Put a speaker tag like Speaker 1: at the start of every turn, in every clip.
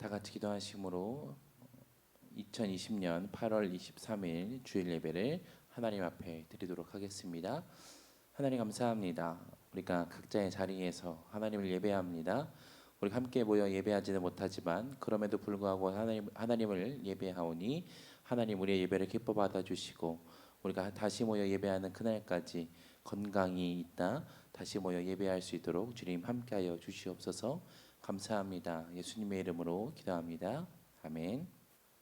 Speaker 1: 다 같이 기도하심으로 2020년 8월 23일 주일 예배를 하나님 앞에 드리도록 하겠습니다. 하나님 감사합니다. 우리가 각자의 자리에서 하나님을 예배합니다. 우리가 함께 모여 예배하지는 못하지만 그럼에도 불구하고 하나님을 예배하오니 하나님 우리의 예배를 기뻐 받아주시고 우리가 다시 모여 예배하는 그날까지 건강이 있다 다시 모여 예배할 수 있도록 주님 함께하여 주시옵소서. 감사합니다. 예수님의 이름으로 기도합니다. 아멘.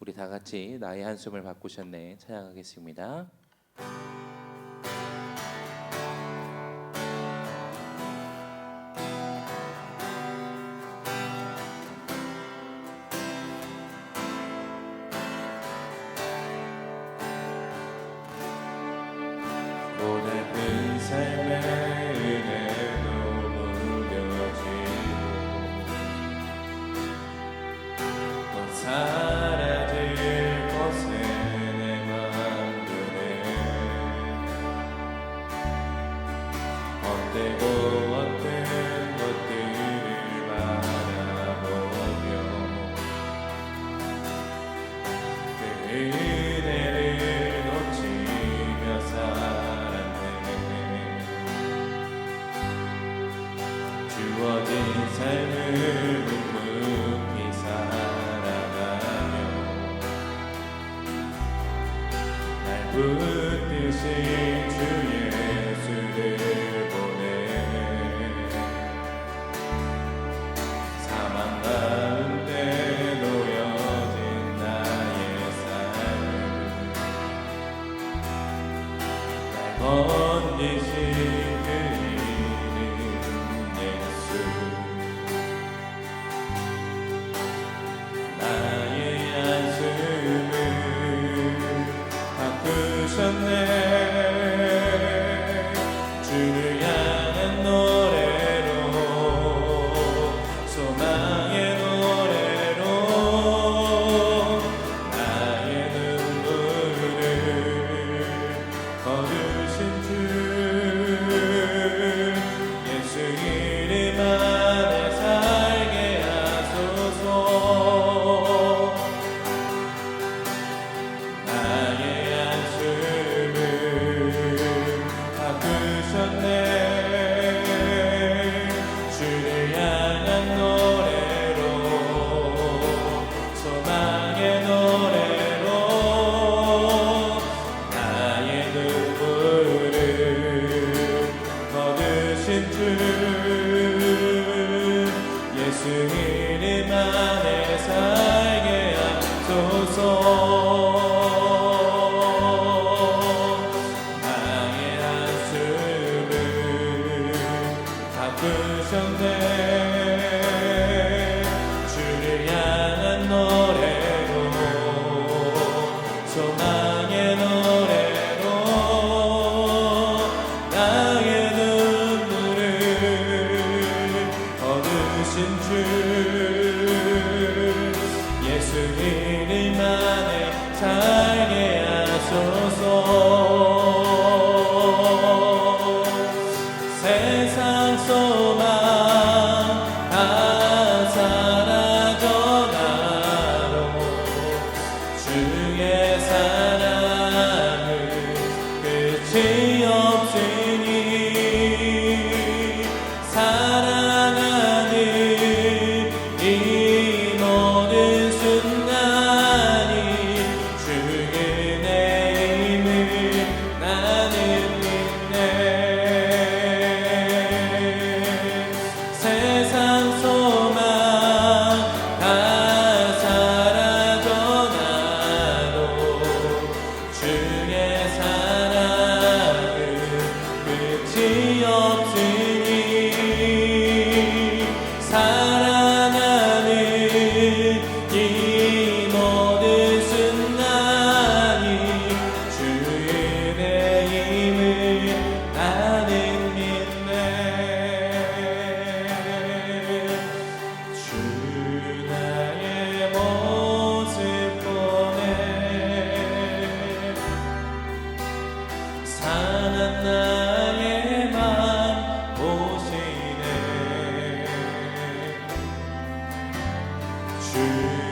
Speaker 1: 우리 다 같이 나의 한숨을 바꾸셨네 찬양하겠습니다.
Speaker 2: 고달픈 삶의 은혜도 무뎌지고 곧 사라질 것에 내 맘들에 헛되고 어떤 것들을 바라보며 그 은혜를 놓치며 주어진 삶을 묵묵히 살아가며 날 붙드신 주 예수를 보내 사망 가운데 놓여진 나의 삶을 날 건지신 그 나의 한숨을 바꾸셨네. 주를 향한 노래로 소망의 노래로 나의 눈물을 거두신 주 예수 이름 안에 살게 하소서. 주를 향한 노래로 소망의 노래로 나의 눈물을 거두신 주 예수 이름 안에 살게 하소서. 주를 향한 노래로 소망의 노래로 나의 눈물을 거두신 주 예수 이름 안에 살게 하소서. 세상 소망 다 사라져가도 주의 사랑은 끝이 없으니 사랑하는 이 모든 순간이 주의 은혜임을 나는 믿네. 세상 소망 다 사라져가도 주의 사랑은 끝이 없으니 사랑하는 이 모든 순간이 주의 은혜임을 나는 믿네. 주 나의 모습 보네 상한 나의 맘 보시네. 주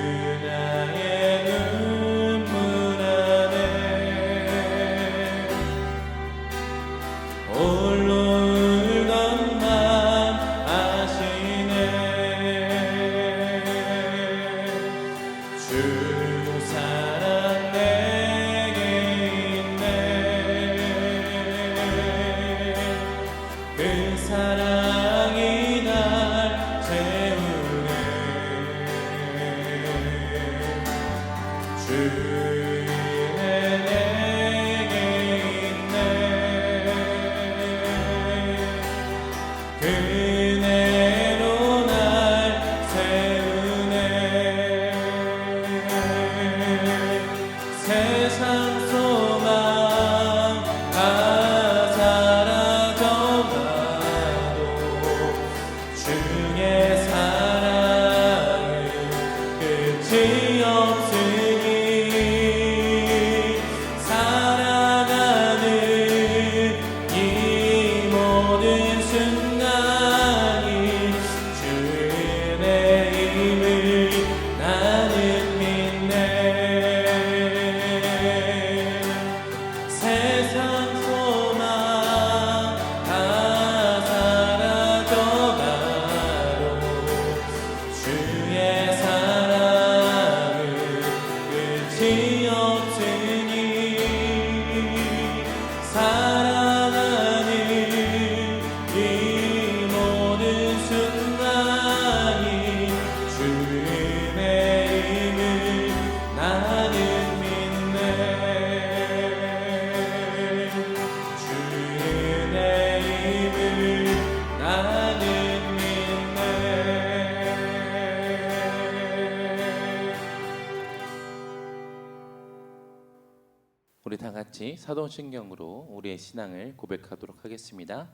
Speaker 1: 우리 다 같이 사도신경으로 우리의 신앙을 고백하도록 하겠습니다.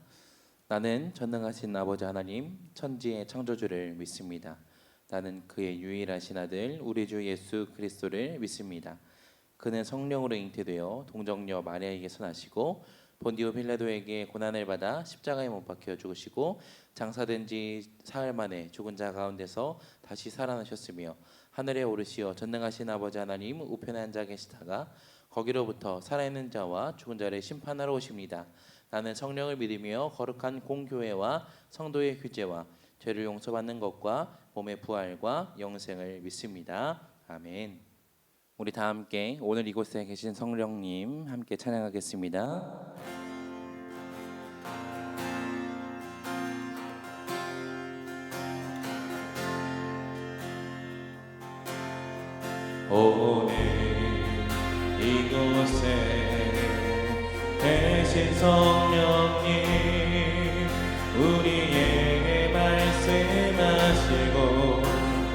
Speaker 1: 나는 전능하신 아버지 하나님 천지의 창조주를 믿습니다. 나는 그의 유일하신 아들 우리 주 예수 그리스도를 믿습니다. 그는 성령으로 잉태되어 동정녀 마리아에게서 나시고 본디오 빌라도에게 고난을 받아 십자가에 못 박혀 죽으시고 장사된 지 사흘 만에 죽은 자 가운데서 다시 살아나셨으며 하늘에 오르시어 전능하신 아버지 하나님 우편에 앉아 계시다가 거기로부터 살아있는 자와 죽은 자를 심판하러 오십니다. 나는 성령을 믿으며 거룩한 공교회와 성도의 규제와 죄를 용서받는 것과 몸의 부활과 영생을 믿습니다. 아멘. 우리 다 함께 오늘 이곳에 계신 성령님 함께 찬양하겠습니다.
Speaker 2: 오늘 이곳에 계신 성령님 우리에게 말씀하시고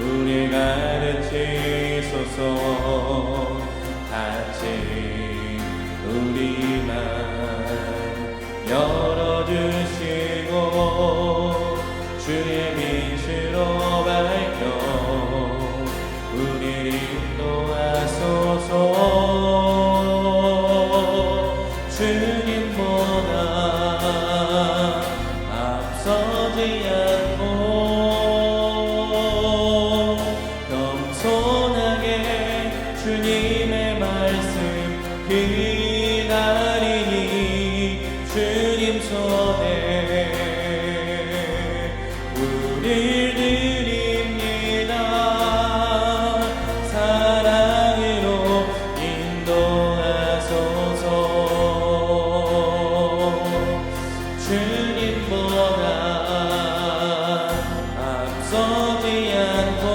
Speaker 2: 우리 가르치소서. 같이 우리 맘 열어주시고 주의 빛으로 밝혀 우리를 인도하소서. 주님보다 앞서지 않고 겸손하게 주님의 말씀 기다리니 주님 손에 우릴 드립니다. 사랑으로 인도하소서. 주님보다 앞서지 않고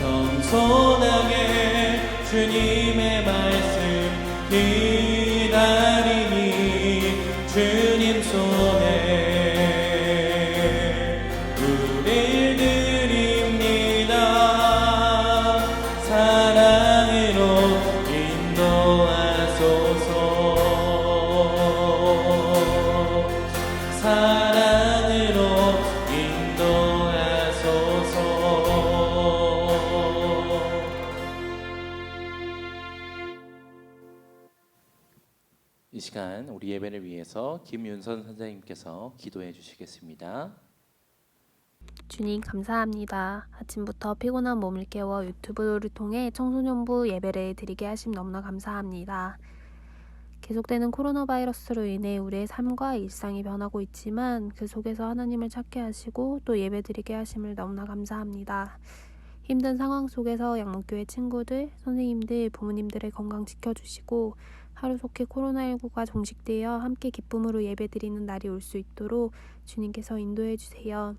Speaker 2: 겸손하게 주님의 말씀 기다리니 주님 손에 우릴 드립니다. 사랑으로 인도하소서. 사랑으로 인도하소서.
Speaker 1: 이 시간 우리 예배를 위해서 김윤선 선생님께서 기도해 주시겠습니다.
Speaker 3: 주님 감사합니다. 아침부터 피곤한 몸을 깨워 유튜브를 통해 청소년부 예배를 드리게 하심 너무나 감사합니다. 계속되는 코로나 바이러스로 인해 우리의 삶과 일상이 변하고 있지만 그 속에서 하나님을 찾게 하시고 또 예배 드리게 하심을 너무나 감사합니다. 힘든 상황 속에서 양목교회 친구들, 선생님들, 부모님들의 건강 지켜주시고 하루속히 코로나19가 종식되어 함께 기쁨으로 예배드리는 날이 올 수 있도록 주님께서 인도해 주세요.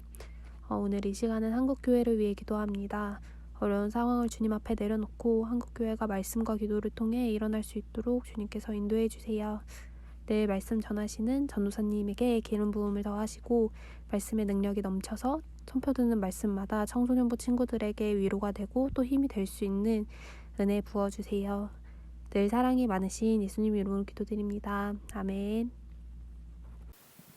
Speaker 3: 오늘 이 시간은 한국교회를 위해 기도합니다. 어려운 상황을 주님 앞에 내려놓고 한국교회가 말씀과 기도를 통해 일어날 수 있도록 주님께서 인도해 주세요. 늘 말씀 전하시는 전도사님에게 기름 부음을 더하시고 말씀의 능력이 넘쳐서 선포되는 말씀마다 청소년부 친구들에게 위로가 되고 또 힘이 될 수 있는 은혜 부어주세요. 늘 사랑이 많으신 예수님 이름으로 기도드립니다. 아멘.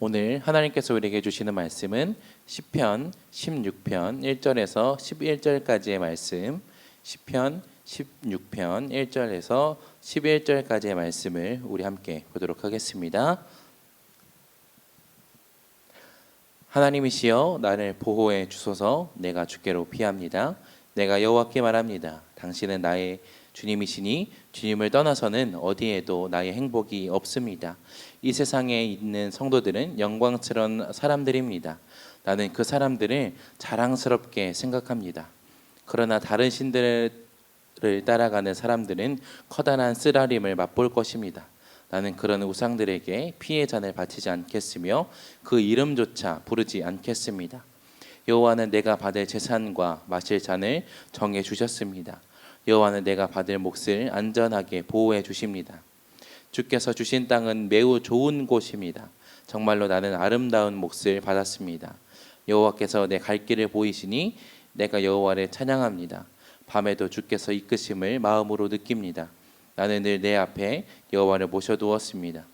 Speaker 1: 오늘 하나님께서 우리에게 주시는 말씀은 시편 16편 1절에서 11절까지의 말씀, 시편 16편 1절에서 11절까지의 말씀을 우리 함께 보도록 하겠습니다. 하나님이시여 나를 보호해 주소서. 내가 주께로 피합니다. 내가 여호와께 말합니다. 당신은 나의 주님이시니 주님을 떠나서는 어디에도 나의 행복이 없습니다. 이 세상에 있는 성도들은 영광스러운 사람들입니다. 나는 그 사람들을 자랑스럽게 생각합니다. 그러나 다른 신들을 따라가는 사람들은 커다란 쓰라림을 맛볼 것입니다. 나는 그런 우상들에게 피의 잔을 바치지 않겠으며 그 이름조차 부르지 않겠습니다. 여호와는 내가 받을 재산과 마실 잔을 정해 주셨습니다. 여호와는 내가 받을 몫을 안전하게 보호해 주십니다. 주께서 주신 땅은 매우 좋은 곳입니다. 정말로 나는 아름다운 몫을 받았습니다. 여호와께서 내 갈 길을 보이시니 내가 여호와를 찬양합니다. 밤에도 주께서 이끄심을 마음으로 느낍니다. 나는 늘 내 앞에 여호와를 모셔두었습니다.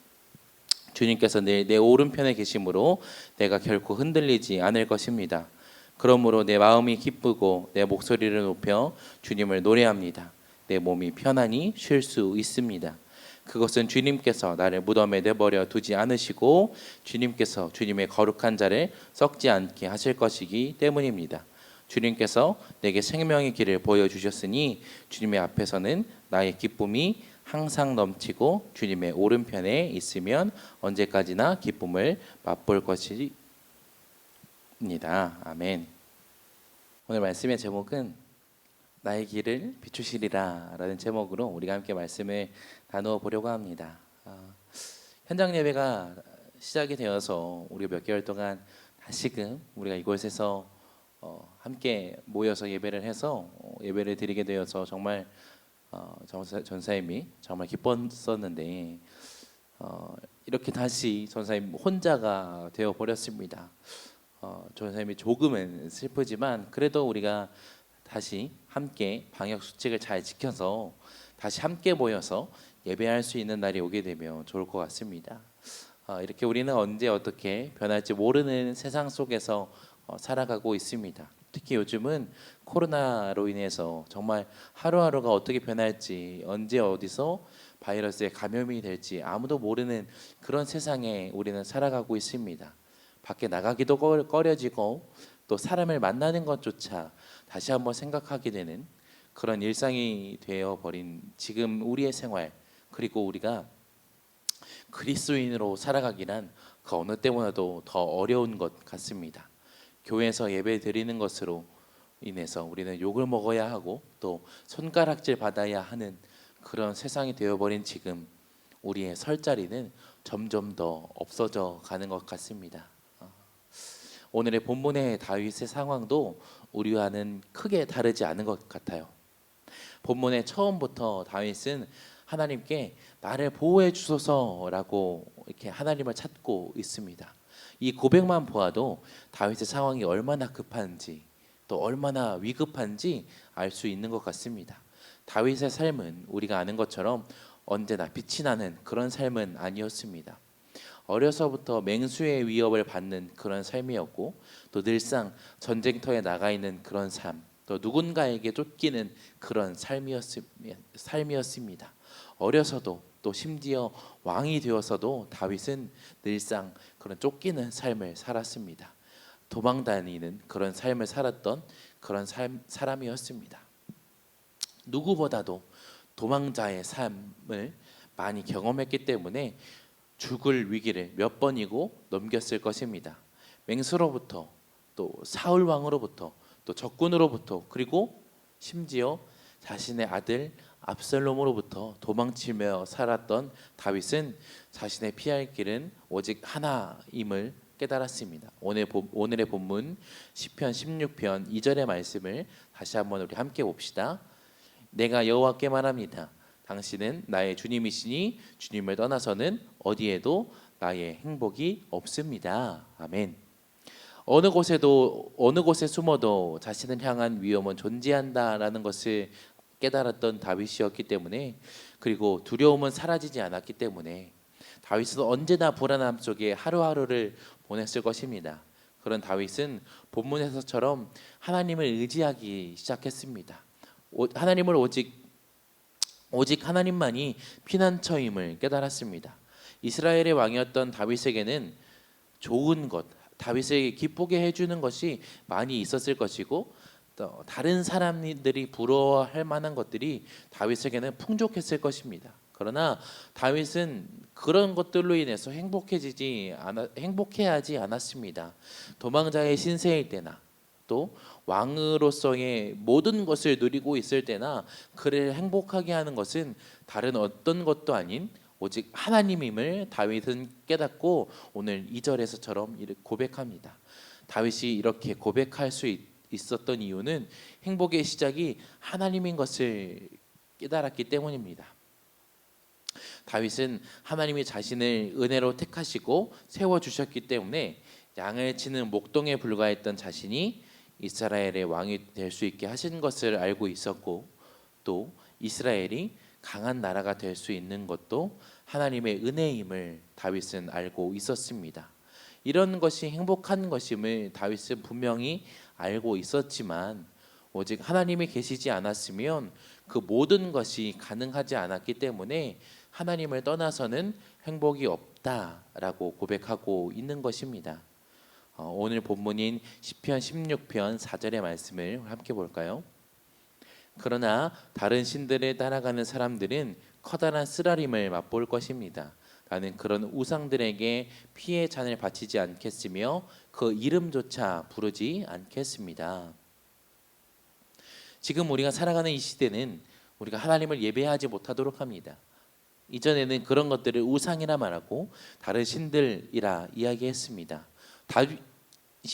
Speaker 1: 주님께서 늘 내 오른편에 계심으로 내가 결코 흔들리지 않을 것입니다. 그러므로 내 마음이 기쁘고 내 목소리를 높여 주님을 노래합니다. 내 몸이 편안히 쉴 수 있습니다. 그것은 주님께서 나를 무덤에 내버려 두지 않으시고 주님께서 주님의 거룩한 자를 썩지 않게 하실 것이기 때문입니다. 주님께서 내게 생명의 길을 보여주셨으니 주님의 앞에서는 나의 기쁨이 항상 넘치고 주님의 오른편에 있으면 언제까지나 기쁨을 맛볼 것입니다. 아멘. 오늘 말씀의 제목은 나의 길을 비추시리라 라는 제목으로 우리가 함께 말씀을 나누어 보려고 합니다. 현장 예배가 시작이 되어서 우리가 몇 개월 동안 다시금 우리가 이곳에서 함께 모여서 예배를 해서 예배를 드리게 되어서 정말 전사님이 정말 기뻤었는데 이렇게 다시 전사님 혼자가 되어 버렸습니다. 전사님이 조금은 슬프지만 그래도 우리가 다시 함께 방역 수칙을 잘 지켜서 다시 함께 모여서 예배할 수 있는 날이 오게 되면 좋을 것 같습니다. 이렇게 우리는 언제 어떻게 변할지 모르는 세상 속에서 살아가고 있습니다. 특히 요즘은 코로나로 인해서 정말 하루하루가 어떻게 변할지, 언제 어디서 바이러스에 감염이 될지 아무도 모르는 그런 세상에 우리는 살아가고 있습니다. 밖에 나가기도 꺼려지고 또 사람을 만나는 것조차 다시 한번 생각하게 되는 그런 일상이 되어버린 지금 우리의 생활, 그리고 우리가 그리스도인으로 살아가기란 그 어느 때보다도 더 어려운 것 같습니다. 교회에서 예배 드리는 것으로 인해서 우리는 욕을 먹어야 하고 또 손가락질 받아야 하는 그런 세상이 되어버린 지금 우리의 설 자리는 점점 더 없어져 가는 것 같습니다. 오늘의 본문의 다윗의 상황도 우리와는 크게 다르지 않은 것 같아요. 본문의 처음부터 다윗은 하나님께 나를 보호해 주소서라고 이렇게 하나님을 찾고 있습니다. 이 고백만 보아도 다윗의 상황이 얼마나 급한지 또 얼마나 위급한지 알 수 있는 것 같습니다. 다윗의 삶은 우리가 아는 것처럼 언제나 빛이 나는 그런 삶은 아니었습니다. 어려서부터 맹수의 위협을 받는 그런 삶이었고 또 늘상 전쟁터에 나가 있는 그런 삶, 또 누군가에게 쫓기는 그런 삶이었습니다. 어려서도 또 심지어 왕이 되어서도 다윗은 늘상 그런 쫓기는 삶을 살았습니다. 도망다니는 그런 삶을 살았던 그런 사람이었습니다. 누구보다도 도망자의 삶을 많이 경험했기 때문에 죽을 위기를 몇 번이고 넘겼을 것입니다. 맹수로부터 또 사울 왕으로부터 또 적군으로부터 그리고 심지어 자신의 아들 압살롬으로부터 도망치며 살았던 다윗은 자신의 피할 길은 오직 하나임을 깨달았습니다. 오늘의 본문 시편 16편 2절의 말씀을 다시 한번 우리 함께 봅시다. 내가 여호와께 말합니다. 당신은 나의 주님이시니 주님을 떠나서는 어디에도 나의 행복이 없습니다. 아멘. 어느 곳에 숨어도 자신을 향한 위험은 존재한다라는 것을 깨달았던 다윗이었기 때문에, 그리고 두려움은 사라지지 않았기 때문에 다윗은 언제나 불안함 속에 하루하루를 보냈을 것입니다. 그런 다윗은 본문에서처럼 하나님을 의지하기 시작했습니다. 하나님을 오직 하나님만이 피난처임을 깨달았습니다. 이스라엘의 왕이었던 다윗에게는 좋은 것, 다윗에게 기쁘게 해주는 것이 많이 있었을 것이고 또 다른 사람들이 부러워할 만한 것들이 다윗에게는 풍족했을 것입니다. 그러나 다윗은 그런 것들로 인해서 행복해하지 않았습니다. 도망자의 신세일 때나 또 왕으로서의 모든 것을 누리고 있을 때나 그를 행복하게 하는 것은 다른 어떤 것도 아닌 오직 하나님임을 다윗은 깨닫고 오늘 2절에서처럼 고백합니다. 다윗이 이렇게 고백할 수 있었던 이유는 행복의 시작이 하나님인 것을 깨달았기 때문입니다. 다윗은 하나님이 자신을 은혜로 택하시고 세워주셨기 때문에 양을 치는 목동에 불과했던 자신이 이스라엘의 왕이 될 수 있게 하신 것을 알고 있었고, 또 이스라엘이 강한 나라가 될 수 있는 것도 하나님의 은혜임을 다윗은 알고 있었습니다. 이런 것이 행복한 것임을 다윗은 분명히 알고 있었지만, 오직 하나님이 계시지 않았으면 그 모든 것이 가능하지 않았기 때문에 하나님을 떠나서는 행복이 없다라고 고백하고 있는 것입니다. 오늘 본문인 시편 16편 4절의 말씀을 함께 볼까요? 그러나 다른 신들을 따라가는 사람들은 커다란 쓰라림을 맛볼 것입니다. 라는 그런 우상들에게 피의 잔을 바치지 않겠으며 그 이름조차 부르지 않겠습니다. 지금 우리가 살아가는 이 시대는 우리가 하나님을 예배하지 못하도록 합니다. 이전에는 그런 것들을 우상이라 말하고 다른 신들이라 이야기했습니다. 다윗이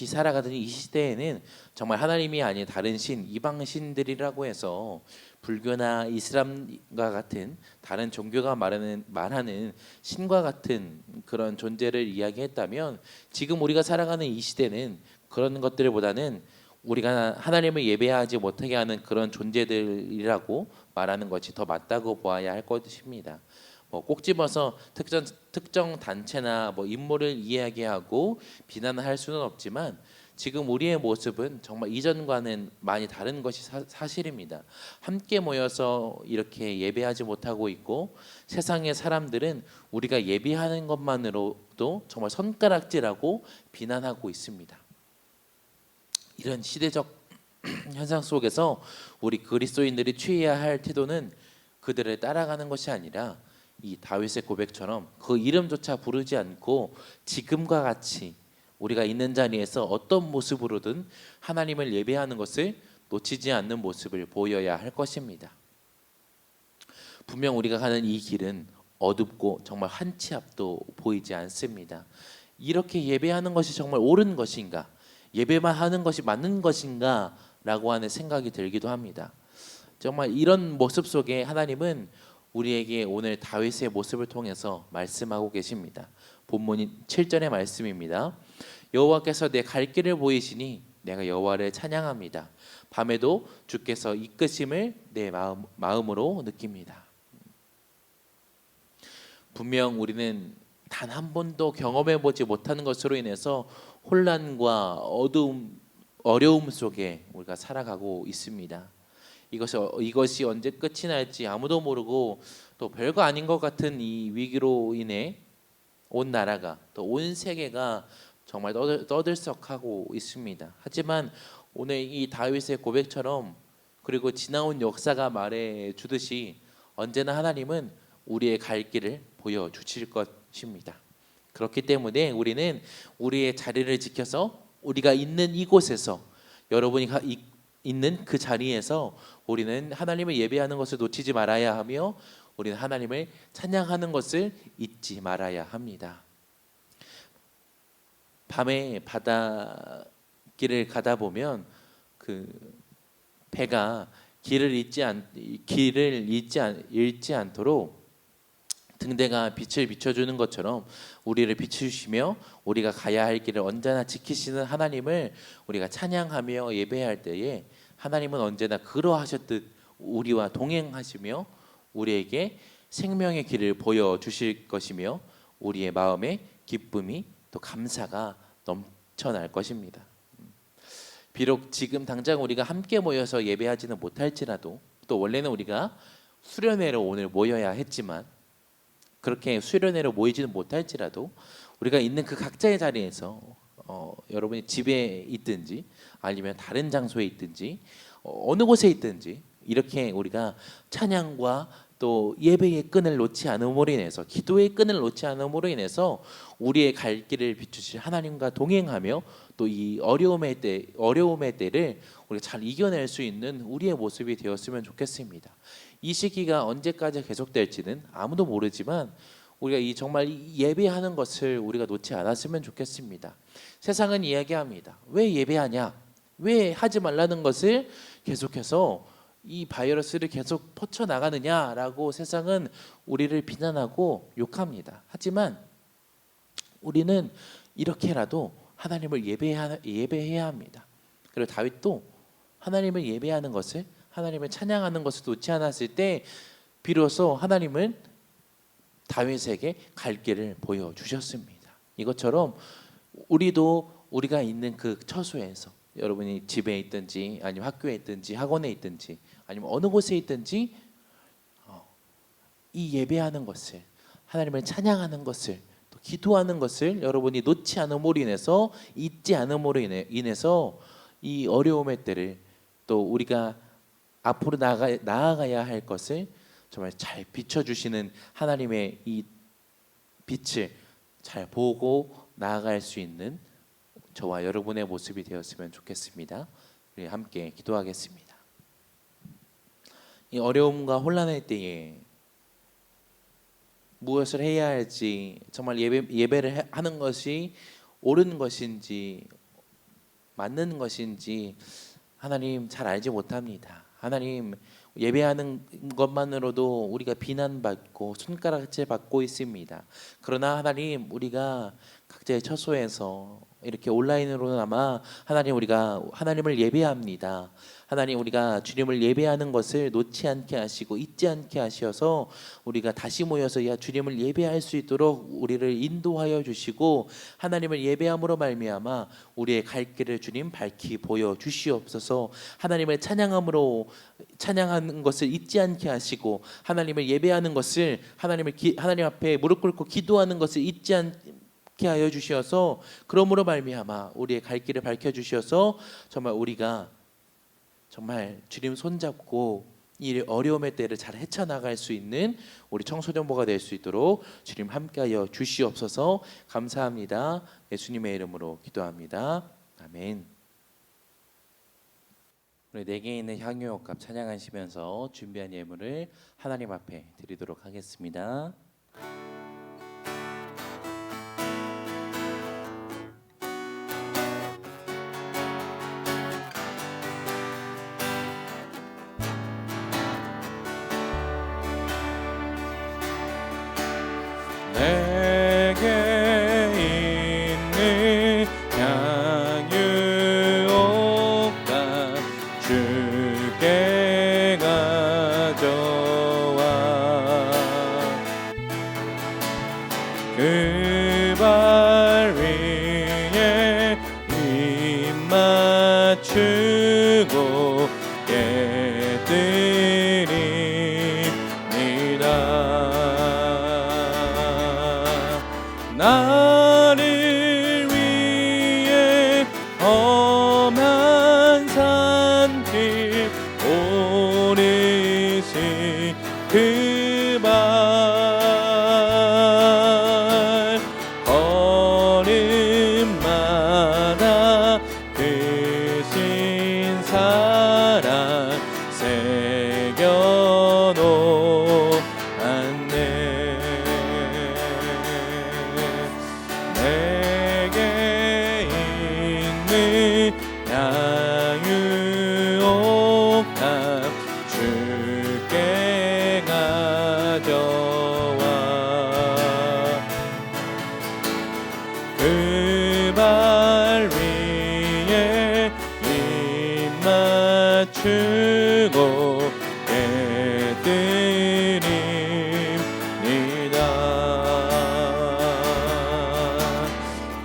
Speaker 1: 살아가던 이 시대에는 정말 하나님이 아닌 다른 신, 이방 신들이라고 해서 불교나 이슬람과 같은 다른 종교가 말하는 신과 같은 그런 존재를 이야기했다면, 지금 우리가 살아가는 이 시대는 그런 것들보다는 우리가 하나님을 예배하지 못하게 하는 그런 존재들이라고 말하는 것이 더 맞다고 보아야 할 것입니다. 꼭 집어서 특정 단체나 인물을 이야기하고 비난할 수는 없지만, 지금 우리의 모습은 정말 이전과는 많이 다른 것이 사실입니다. 함께 모여서 이렇게 예배하지 못하고 있고, 세상의 사람들은 우리가 예배하는 것만으로도 정말 손가락질하고 비난하고 있습니다. 이런 시대적 현상 속에서 우리 그리스도인들이 취해야 할 태도는 그들을 따라가는 것이 아니라 이 다윗의 고백처럼 그 이름조차 부르지 않고 지금과 같이 우리가 있는 자리에서 어떤 모습으로든 하나님을 예배하는 것을 놓치지 않는 모습을 보여야 할 것입니다. 분명 우리가 가는 이 길은 어둡고 정말 한 치 앞도 보이지 않습니다. 이렇게 예배하는 것이 정말 옳은 것인가? 예배만 하는 것이 맞는 것인가? 라고 하는 생각이 들기도 합니다. 정말 이런 모습 속에 하나님은 우리에게 오늘 다윗의 모습을 통해서 말씀하고 계십니다. 본문인 7절의 말씀입니다. 여호와께서 내 갈 길을 보이시니 내가 여호와를 찬양합니다. 밤에도 주께서 이끄심을 내 마음으로 느낍니다. 분명 우리는 단 한 번도 경험해 보지 못하는 것으로 인해서 혼란과 어려움 속에 우리가 살아가고 있습니다. 이것이 언제 끝이 날지 아무도 모르고, 또 별거 아닌 것 같은 이 위기로 인해 온 나라가, 또 온 세계가 정말 떠들썩하고 있습니다. 하지만 오늘 이 다윗의 고백처럼, 그리고 지나온 역사가 말해 주듯이 언제나 하나님은 우리의 갈 길을 보여주실 것입니다. 그렇기 때문에 우리는 우리의 자리를 지켜서 우리가 있는 이곳에서, 여러분이 있는 그 자리에서 우리는 하나님을 예배하는 것을 놓치지 말아야 하며, 우리는 하나님을 찬양하는 것을 잊지 말아야 합니다. 밤에 바닷길을 가다 보면 그 배가 길을 잃지 않도록 등대가 빛을 비춰주는 것처럼 우리를 비추시며 우리가 가야 할 길을 언제나 지키시는 하나님을 우리가 찬양하며 예배할 때에, 하나님은 언제나 그러하셨듯 우리와 동행하시며 우리에게 생명의 길을 보여주실 것이며, 우리의 마음에 기쁨이 또 감사가 넘쳐날 것입니다. 비록 지금 당장 우리가 함께 모여서 예배하지는 못할지라도, 또 원래는 우리가 수련회로 오늘 모여야 했지만 그렇게 수련회로 모이지는 못할지라도, 우리가 있는 그 각자의 자리에서 여러분이 집에 있든지 아니면 다른 장소에 있든지 어느 곳에 있든지, 이렇게 우리가 찬양과 또 예배의 끈을 놓지 않음으로 인해서, 기도의 끈을 놓지 않음으로 인해서 우리의 갈 길을 비추실 하나님과 동행하며, 또 이 어려움의 때를 우리가 잘 이겨낼 수 있는 우리의 모습이 되었으면 좋겠습니다. 이 시기가 언제까지 계속될지는 아무도 모르지만, 우리가 정말 예배하는 것을 우리가 놓지 않았으면 좋겠습니다. 세상은 이야기합니다. 왜 예배하냐? 왜 하지 말라는 것을 계속해서 이 바이러스를 계속 퍼쳐나가느냐라고 세상은 우리를 비난하고 욕합니다. 하지만 우리는 이렇게라도 하나님을 예배해야 합니다. 그리고 다윗도 하나님을 예배하는 것을, 하나님을 찬양하는 것을 놓지 않았을 때 비로소 하나님은 다윗에게 갈 길을 보여주셨습니다. 이것처럼 우리도 우리가 있는 그 처소에서, 여러분이 집에 있든지 아니면 학교에 있든지 학원에 있든지 아니면 어느 곳에 있든지 이 예배하는 것을, 하나님을 찬양하는 것을, 또 기도하는 것을 여러분이 놓지 않음으로 인해서, 잊지 않음으로 인해서 이 어려움의 때를, 또 우리가 앞으로 나아가야 할 것을 정말 잘 비춰주시는 하나님의 이 빛을 잘 보고 나아갈 수 있는 저와 여러분의 모습이 되었으면 좋겠습니다. 우리 함께 기도하겠습니다. 이 어려움과 혼란의 때에 무엇을 해야 할지, 정말 예배를 하는 것이 옳은 것인지 맞는 것인지 하나님 잘 알지 못합니다. 하나님, 예배하는 것만으로도 우리가 비난받고 손가락질 받고 있습니다. 그러나 하나님, 우리가 각자의 처소에서 이렇게 온라인으로나마 하나님, 우리가 하나님을 예배합니다. 하나님, 우리가 주님을 예배하는 것을 놓지 않게 하시고 잊지 않게 하셔서 우리가 다시 모여서 주님을 예배할 수 있도록 우리를 인도하여 주시고, 하나님을 예배함으로 말미암아 우리의 갈 길을 주님 밝히 보여 주시옵소서. 하나님을 찬양하는 것을 잊지 않게 하시고, 하나님을 예배하는 것을, 하나님 앞에 무릎 꿇고 기도하는 것을 잊지 않게 하여 주시어서, 그러므로 말미암아 우리의 갈 길을 밝혀 주셔서 정말 우리가 정말 주님 손잡고 이 어려움의 때를 잘 헤쳐나갈 수 있는 우리 청소년부가 될 수 있도록 주님 함께하여 주시옵소서. 감사합니다. 예수님의 이름으로 기도합니다. 아멘. 우리 내게 있는 향유옥합 찬양하시면서 준비한 예물을 하나님 앞에 드리도록 하겠습니다.
Speaker 2: 내게 있는 향유옥합 주께 가져와 그 발 위에 입 맞추고 나를 위해 험한 산길 오르신 그 발 걸음마다 크신 사랑 새겨놓았네. 내게 있는 향유옥합 주께 가져와 그 발 위에 입 맞추고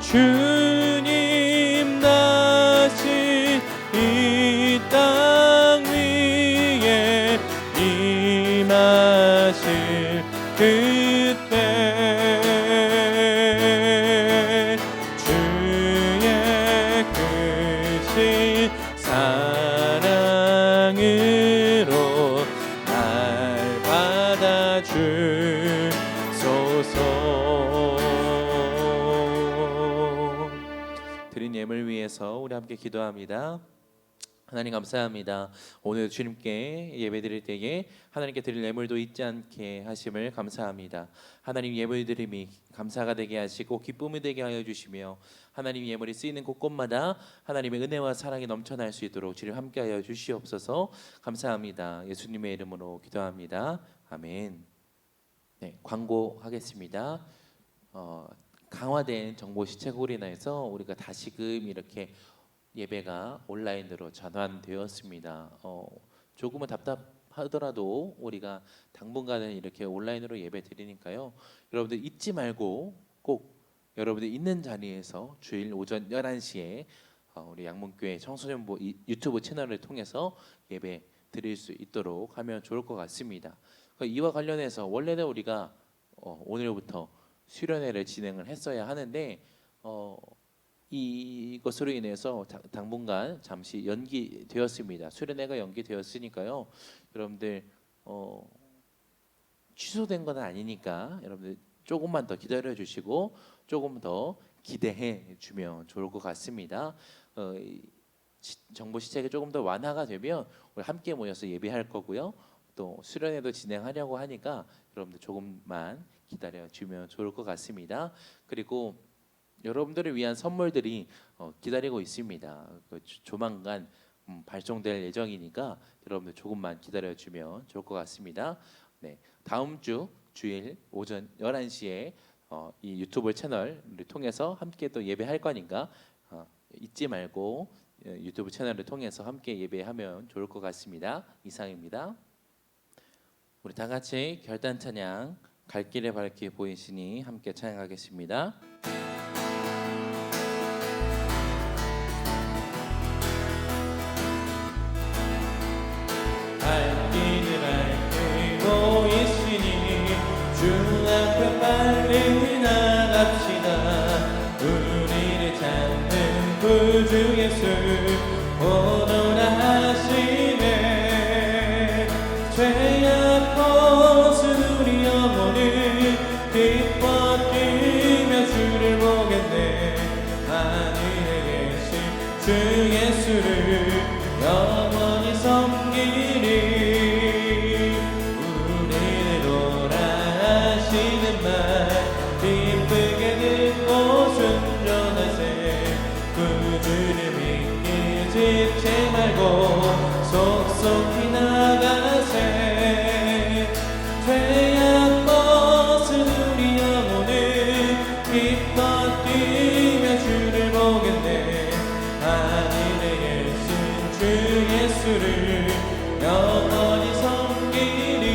Speaker 2: 주님 다시 이 땅 위에 임하실 그때 주의 크신 사랑으로 날 받아주소서. 드린 예물 위해서 우리 함께 기도합니다. 하나님 감사합니다. 오늘 주님께 예배드릴 때에 하나님께 드릴 예물도 잊지 않게 하심을 감사합니다. 하나님, 예물 드림이 감사가 되게 하시고 기쁨이 되게 하여 주시며, 하나님 예물이 쓰이는 곳곳마다 하나님의 은혜와 사랑이 넘쳐날 수 있도록 주님 함께하여 주시옵소서. 감사합니다. 예수님의 이름으로 기도합니다. 아멘. 네, 광고하겠습니다. 강화된 정보 시책으로 인해서 우리가 다시금 이렇게 예배가 온라인으로 전환되었습니다. 조금은 답답하더라도 우리가 당분간은 이렇게 온라인으로 예배 드리니까요. 여러분들 잊지 말고 꼭 여러분들 있는 자리에서 주일 오전 11시에 우리 양문교회 청소년부 유튜브 채널을 통해서 예배 드릴 수 있도록 하면 좋을 것 같습니다. 이와 관련해서 원래는 우리가 오늘부터 수련회를 진행을 했어야 하는데 이것으로 인해서 당분간 잠시 연기되었습니다. 수련회가 연기되었으니까요. 여러분들 취소된 건 아니니까 여러분들 조금만 더 기다려 주시고 조금 더 기대해 주면 좋을 것 같습니다. 정보 시책이 조금 더 완화가 되면 우리 함께 모여서 예배할 거고요. 또 수련회도 진행하려고 하니까 여러분들 조금만 기다려 주면 좋을 것 같습니다. 그리고 여러분들을 위한 선물들이 기다리고 있습니다. 조만간 발송될 예정이니까 여러분들 조금만 기다려 주면 좋을 것 같습니다. 네, 다음 주 주일 오전 11시에 이 유튜브 채널을 통해서 함께 또 예배할 거니까 잊지 말고 유튜브 채널을 통해서 함께 예배하면 좋을 것 같습니다. 이상입니다. 우리 다 같이 결단 찬양 갈 길에 밝히 보이시니 함께 찬양하겠습니다. 갈 길에 밝히 보이시니 주 앞에 빨리 나갑시다. 우리를 찾는 구주 예수 오너라 하시네. 죄악 벗은 우리 영혼을 기뻐 뛰며 주를 보겠네. 하늘에 계신 주 예수를 영원히 섬기리. 우리를 돌아하시는 말 기쁘게 듣고 순종하세. 구주를 믿기 지체 말고 속속히 나가세. 죄악 벗은 우리 영혼을 기뻐 뛰며 주를 보겠네. 하늘에 계신 주 예수를 영원히 섬기리.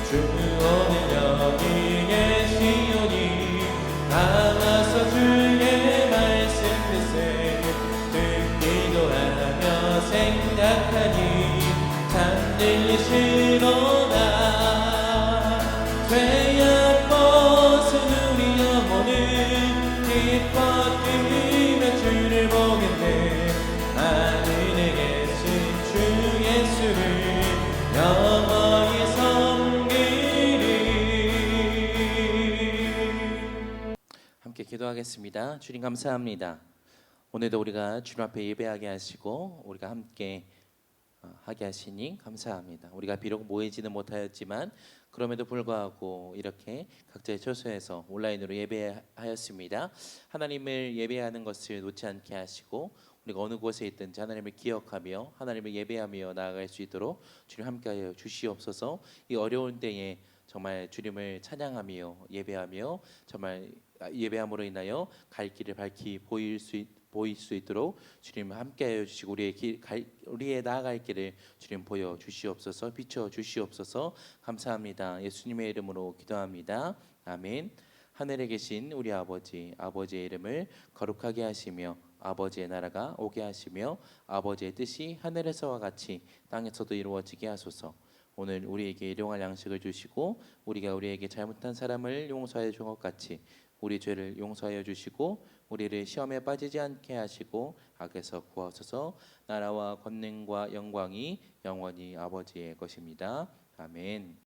Speaker 2: 주 오늘 여기 계시오니 나와서 주의 말씀 듣세. 듣기도 하며 생각하니 참 들리시로다. 죄악 벗은 우리 영혼을 기뻐 뛰며 주를 보겠네. 하늘에 계신 주 예수를 영원히 섬기리. 함께 기도하겠습니다. 주님 감사합니다. 오늘도 우리가 주님 앞에 예배하게 하시고 우리가 함께 하게 하시니 감사합니다. 우리가 비록 모이지는 못하였지만 그럼에도 불구하고 이렇게 각자의 처소에서 온라인으로 예배하였습니다. 하나님을 예배하는 것을 놓지 않게 하시고 우리가 어느 곳에 있든지 하나님을 기억하며 하나님을 예배하며 나아갈 수 있도록 주님 함께하여 주시옵소서. 이 어려운 때에 정말 주님을 찬양하며 예배하며 정말 예배함으로 인하여 갈 길을 밝히 보일 수 있도록 주님 함께하여 주시고 우리의 나아갈 길을 주님 보여 주시옵소서. 비춰 주시옵소서. 감사합니다. 예수님의 이름으로 기도합니다. 아멘. 하늘에 계신 우리 아버지의 이름을 거룩하게 하시며 아버지의 나라가 오게 하시며 아버지의 뜻이 하늘에서와 같이 땅에서도 이루어지게 하소서. 오늘 우리에게 일용할 양식을 주시고 우리가 우리에게 잘못한 사람을 용서하여 준 것 같이 우리 죄를 용서하여 주시고 우리를 시험에 빠지지 않게 하시고 악에서 구하소서. 나라와 권능과 영광이 영원히 아버지의 것입니다. 아멘.